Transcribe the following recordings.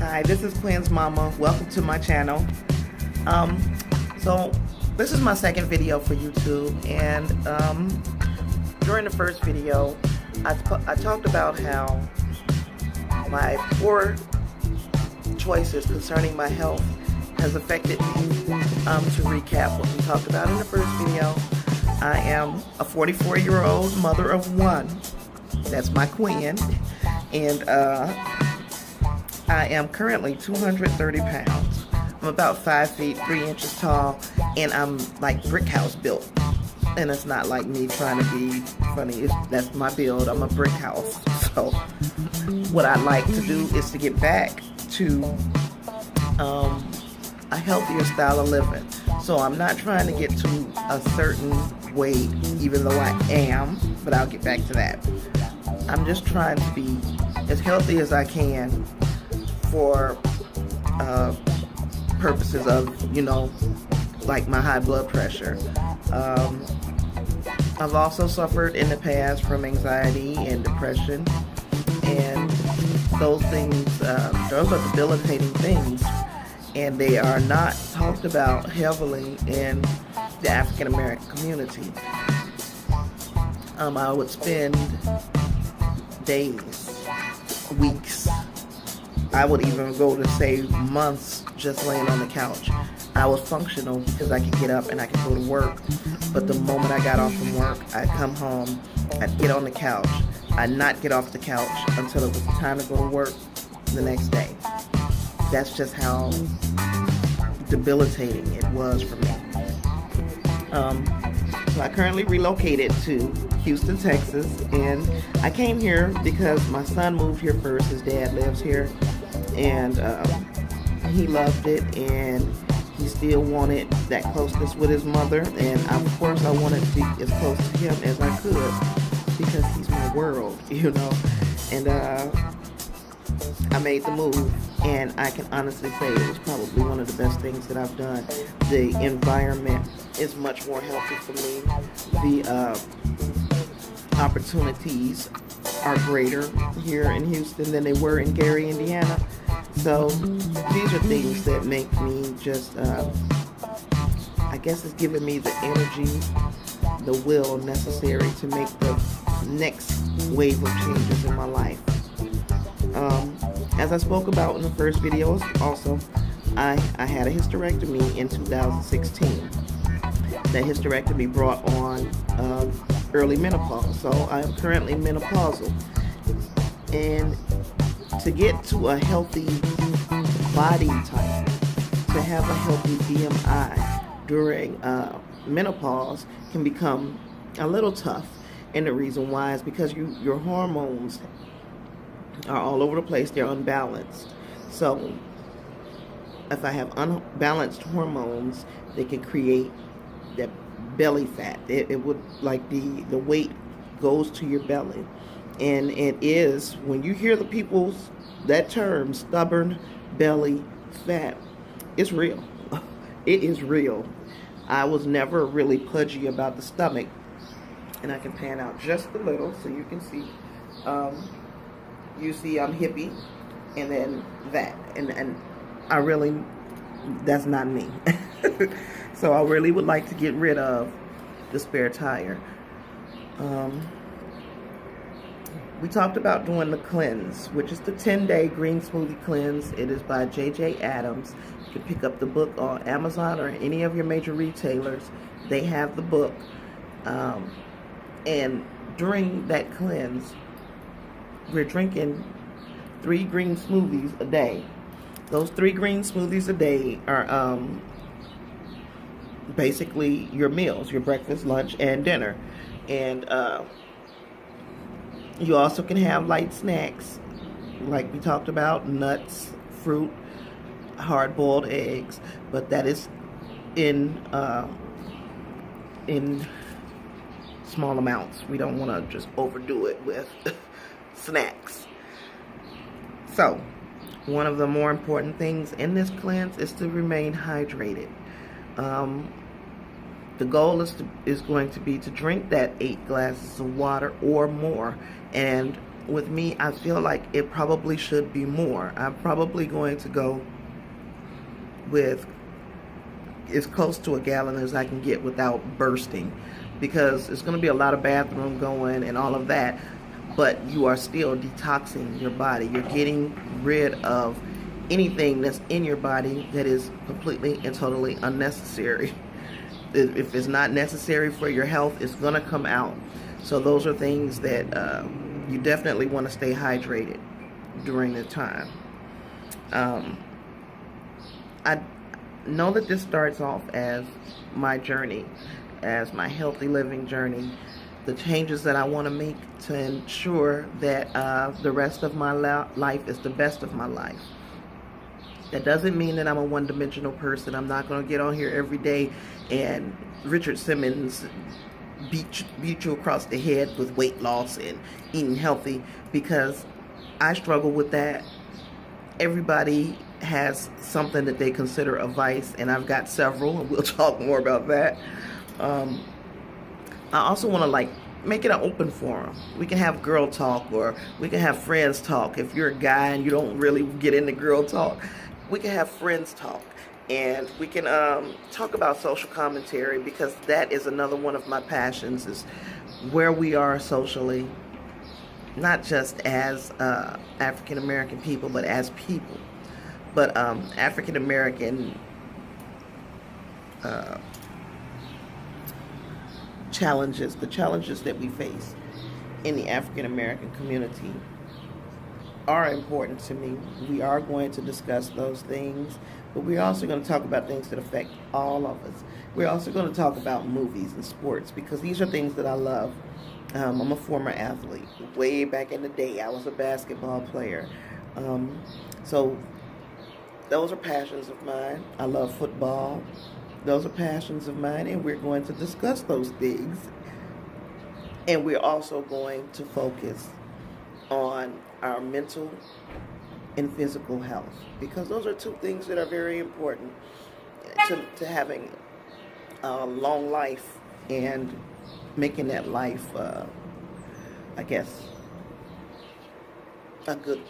Hi, this is Quinn's mama. Welcome to my channel. So this is my second video for YouTube, and during the first video, I talked about how my poor choices concerning my health has affected me. To recap what we talked about in the first video, I am a 44-year-old mother of one. That's my Quinn, and I am currently 230 pounds. I'm about 5 feet 3 inches tall, and I'm like brick house built. And it's not like me trying to be funny. That's my build. I'm a brick house. So what I'd like to do is to get back to a healthier style of living. So I'm not trying to get to a certain weight, even though I am, but I'll get back to that. I'm just trying to be as healthy as I can for purposes of, like my high blood pressure. I've also suffered in the past from anxiety and depression, and those things, those are debilitating things, and they are not talked about heavily in the African American community. I would spend days, weeks, I would even go to say months just laying on the couch. I was functional because I could get up and I could go to work, but the moment I got off from work, I'd come home, I'd get on the couch, I'd not get off the couch until it was time to go to work the next day. That's just how debilitating it was for me. So I currently relocated to Houston, Texas, and I came here because my son moved here first. His dad lives here, and he loved it, and he still wanted that closeness with his mother, and of course I wanted to be as close to him as I could because he's my world, and I made the move, and I can honestly say it was probably one of the best things that I've done. The environment is much more healthy for me. The opportunities are greater here in Houston than they were in Gary, Indiana. So these are things that make me just, I guess it's giving me the energy, the will necessary to make the next wave of changes in my life. As I spoke about in the first video also, I had a hysterectomy in 2016. That hysterectomy brought on early menopause, so I am currently menopausal. And to get to a healthy body type, to have a healthy BMI during menopause can become a little tough. And the reason why is because your hormones are all over the place. They're unbalanced. So if I have unbalanced hormones, they can create that belly fat. It would, like, the weight goes to your belly. And it is, when you hear that term, stubborn belly fat, it's real. It is real. I was never really pudgy about the stomach. And I can pan out just a little so you can see. You see I'm hippie, and then that. And I really, that's not me. So I really would like to get rid of the spare tire. We talked about doing the cleanse, which is the 10-day Green Smoothie Cleanse. It is by J.J. Adams. You can pick up the book on Amazon or any of your major retailers. They have the book. And during that cleanse, we're drinking 3 green smoothies a day. Those 3 green smoothies a day are basically your meals, your breakfast, lunch, and dinner. And you also can have light snacks, like we talked about, nuts, fruit, hard-boiled eggs, but that is in small amounts. We don't want to just overdo it with snacks. So one of the more important things in this cleanse is to remain hydrated. The goal is going to be to drink that 8 glasses of water or more, and with me, I feel like it probably should be more. I'm probably going to go with as close to a gallon as I can get without bursting, because it's going to be a lot of bathroom going and all of that, but you are still detoxing your body. You're getting rid of anything that's in your body that is completely and totally unnecessary. If it's not necessary for your health, it's going to come out. So those are things that you definitely want to stay hydrated during the time. I know that this starts off as my journey, as my healthy living journey, the changes that I want to make to ensure that the rest of my life is the best of my life. That doesn't mean that I'm a one-dimensional person. I'm not going to get on here every day and Richard Simmons beat you across the head with weight loss and eating healthy, because I struggle with that. Everybody has something that they consider a vice, and I've got several, and we'll talk more about that. I also want to make it an open forum. We can have girl talk, or we can have friends talk. If you're a guy and you don't really get into girl talk, we can have friends talk, and we can talk about social commentary, because that is another one of my passions, is where we are socially, not just as African American people, but as people. But African American challenges, the challenges that we face in the African American community are important to me. We are going to discuss those things, but we're also going to talk about things that affect all of us. We're also going to talk about movies and sports, because these are things that I love. I'm a former athlete. Way back in the day, I was a basketball player. So those are passions of mine. I love football. Those are passions of mine, and we're going to discuss those things. And we're also going to focus on our mental and physical health, because those are two things that are very important to having a long life and making that life, I guess, a good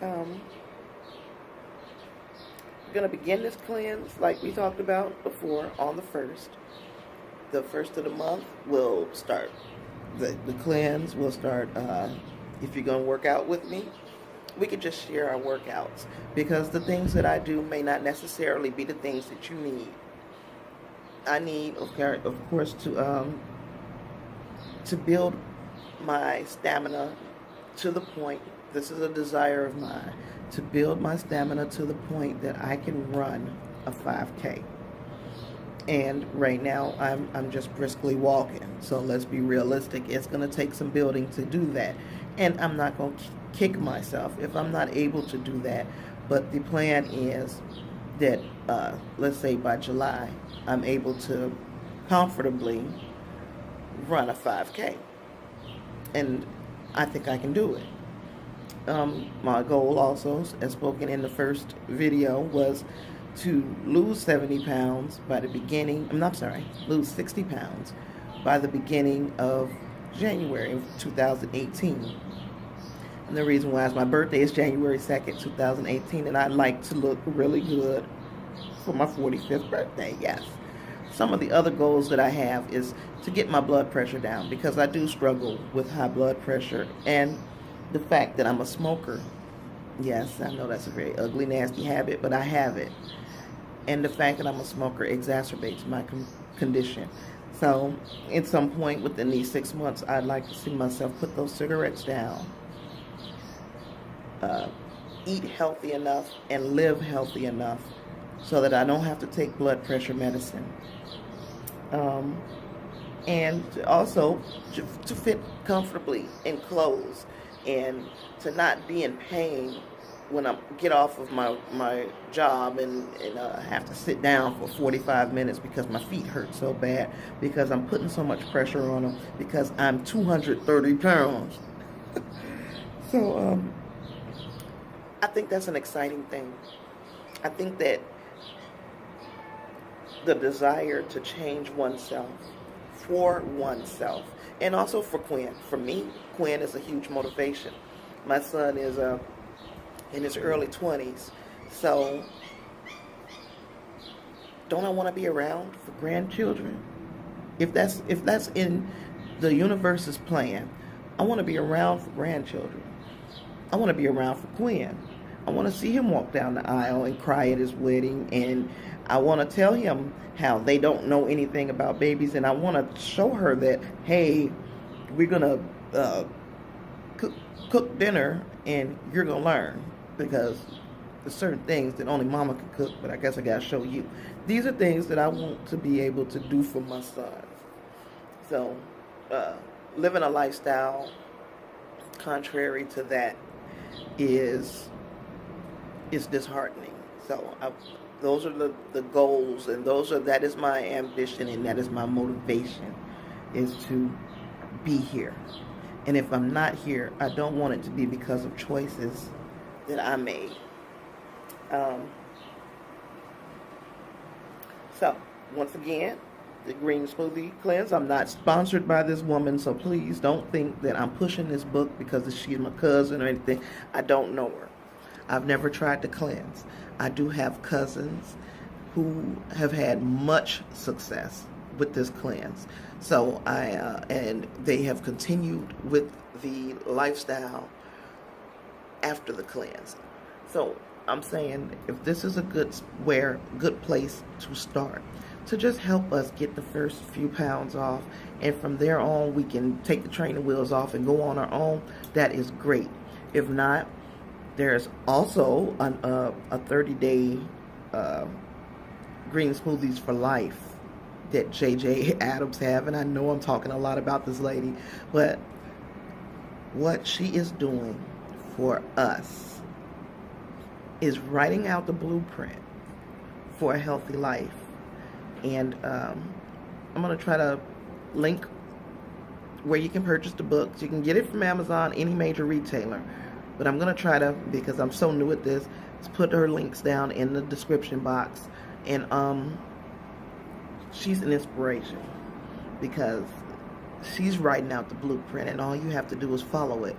one. We're going to begin this cleanse like we talked about before on the 1st. The 1st of the month we'll start. The cleanse will start, if you're going to work out with me, we could just share our workouts, because the things that I do may not necessarily be the things that you need. I need, of course, to build my stamina to the point, this is a desire of mine, to build my stamina to the point that I can run a 5K. And right now, I'm just briskly walking. So let's be realistic. It's going to take some building to do that. And I'm not going to kick myself if I'm not able to do that. But the plan is that, let's say by July, I'm able to comfortably run a 5K. And I think I can do it. My goal also, as spoken in the first video, was to lose 70 pounds by the beginning, lose 60 pounds by the beginning of January of 2018. And the reason why is my birthday is January 2nd, 2018, and I'd like to look really good for my 45th birthday, yes. Some of the other goals that I have is to get my blood pressure down, because I do struggle with high blood pressure, and the fact that I'm a smoker. Yes, I know that's a very ugly, nasty habit, but I have it. And the fact that I'm a smoker exacerbates my condition. So at some point within these 6 months, I'd like to see myself put those cigarettes down, eat healthy enough, and live healthy enough so that I don't have to take blood pressure medicine. And also to fit comfortably in clothes, and to not be in pain when I get off of my job and have to sit down for 45 minutes because my feet hurt so bad, because I'm putting so much pressure on them, because I'm 230 pounds. So I think that's an exciting thing. I think that the desire to change oneself for oneself And also for Quinn. For me, Quinn is a huge motivation. My son is in his early 20s, so don't I want to be around for grandchildren? If that's in the universe's plan, I want to be around for grandchildren. I want to be around for Quinn. I want to see him walk down the aisle and cry at his wedding, and I want to tell him how they don't know anything about babies, and I want to show her that, hey, we're gonna cook dinner, and you're gonna learn, because there's certain things that only mama can cook, but I guess I gotta show you. These are things that I want to be able to do for my son. So, living a lifestyle contrary to that is disheartening. So those are the goals, and that is my ambition, and that is my motivation, is to be here. And if I'm not here, I don't want it to be because of choices that I made. So once again, the Green Smoothie Cleanse. I'm not sponsored by this woman, so please don't think that I'm pushing this book because she's my cousin or anything. I don't know her. I've never tried to cleanse. I do have cousins who have had much success with this cleanse. So and they have continued with the lifestyle after the cleanse. So I'm saying, if this is a good place to start, to just help us get the first few pounds off, and from there on we can take the training wheels off and go on our own, that is great. If not, there's also a 30-day Green Smoothies for Life that JJ Adams have, and I know I'm talking a lot about this lady, but what she is doing for us is writing out the blueprint for a healthy life. And I'm going to try to link where you can purchase the books. You can get it from Amazon, any major retailer. But I'm going to try to, because I'm so new at this, to put her links down in the description box. And she's an inspiration, because she's writing out the blueprint, and all you have to do is follow it.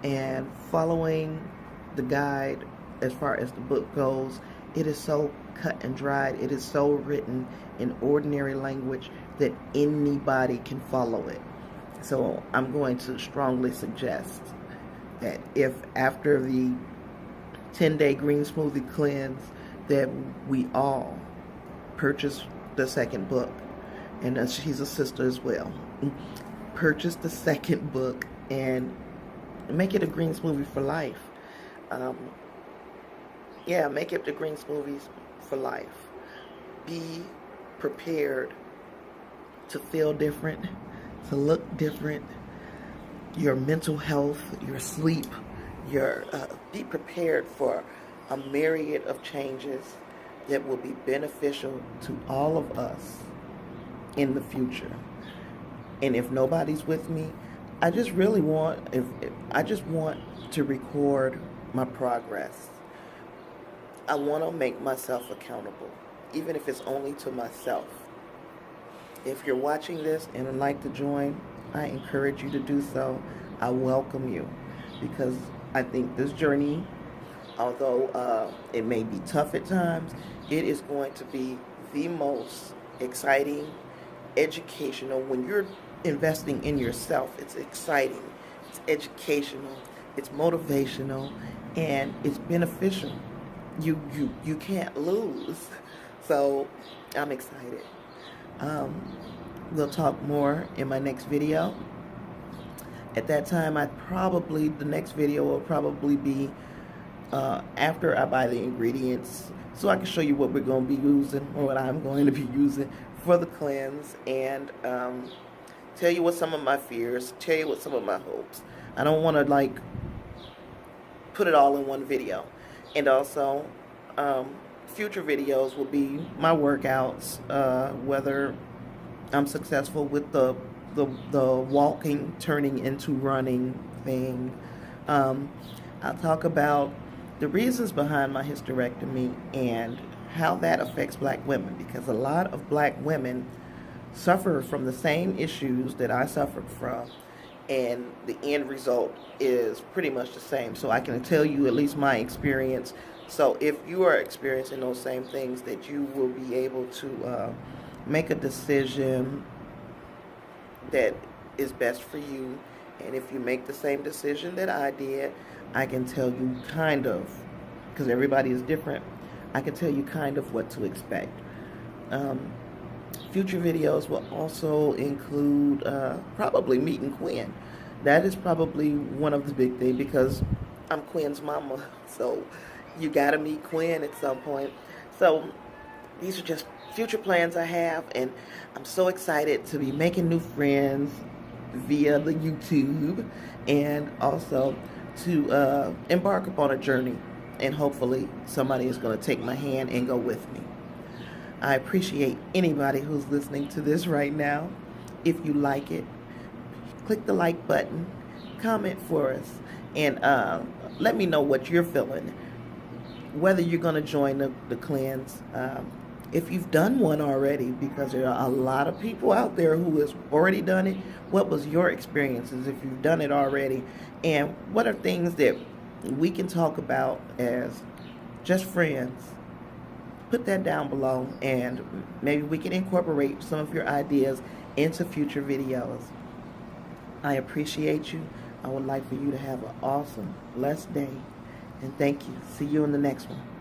And following the guide, as far as the book goes, it is so cut and dried. It is so written in ordinary language that anybody can follow it. So I'm going to strongly suggest that if after the 10-day Green Smoothie Cleanse that we all purchase the second book, and she's a sister as well, purchase the second book and make it a Green Smoothie for life. Make it the Green Smoothies for life. Be prepared to feel different, to look different, your mental health, your sleep, be prepared for a myriad of changes that will be beneficial to all of us in the future. And if nobody's with me, I just really want, I just want to record my progress. I want to make myself accountable, even if it's only to myself. If you're watching this and would like to join, I encourage you to do so. I welcome you, because I think this journey, although it may be tough at times, it is going to be the most exciting, educational. When you're investing in yourself, it's exciting, it's educational, it's motivational, and it's beneficial. You can't lose. So I'm excited. We'll talk more in my next video. At that time, the next video will probably be after I buy the ingredients, so I can show you what we're going to be using, or what I'm going to be using for the cleanse, and tell you what some of my fears, tell you what some of my hopes. I don't want to put it all in one video. And also, future videos will be my workouts, whether I'm successful with the walking turning into running thing. I'll talk about the reasons behind my hysterectomy and how that affects black women, because a lot of black women suffer from the same issues that I suffered from, and the end result is pretty much the same. So I can tell you at least my experience. So if you are experiencing those same things, that you will be able to make a decision that is best for you. And if you make the same decision that I did, I can tell you kind of, because everybody is different, I can tell you kind of what to expect. Future videos will also include probably meeting Quinn. That is probably one of the big things, because I'm Quinn's mama, so you gotta meet Quinn at some point. So these are just future plans I have, and I'm so excited to be making new friends via the YouTube, and also to embark upon a journey, and hopefully somebody is going to take my hand and go with me. I appreciate anybody who's listening to this right now. If you like it, click the like button, comment for us, and let me know what you're feeling, whether you're going to join the cleanse. If you've done one already, because there are a lot of people out there who has already done it, what was your experiences if you've done it already? And what are things that we can talk about as just friends? Put that down below, and maybe we can incorporate some of your ideas into future videos. I appreciate you. I would like for you to have an awesome, blessed day. And thank you. See you in the next one.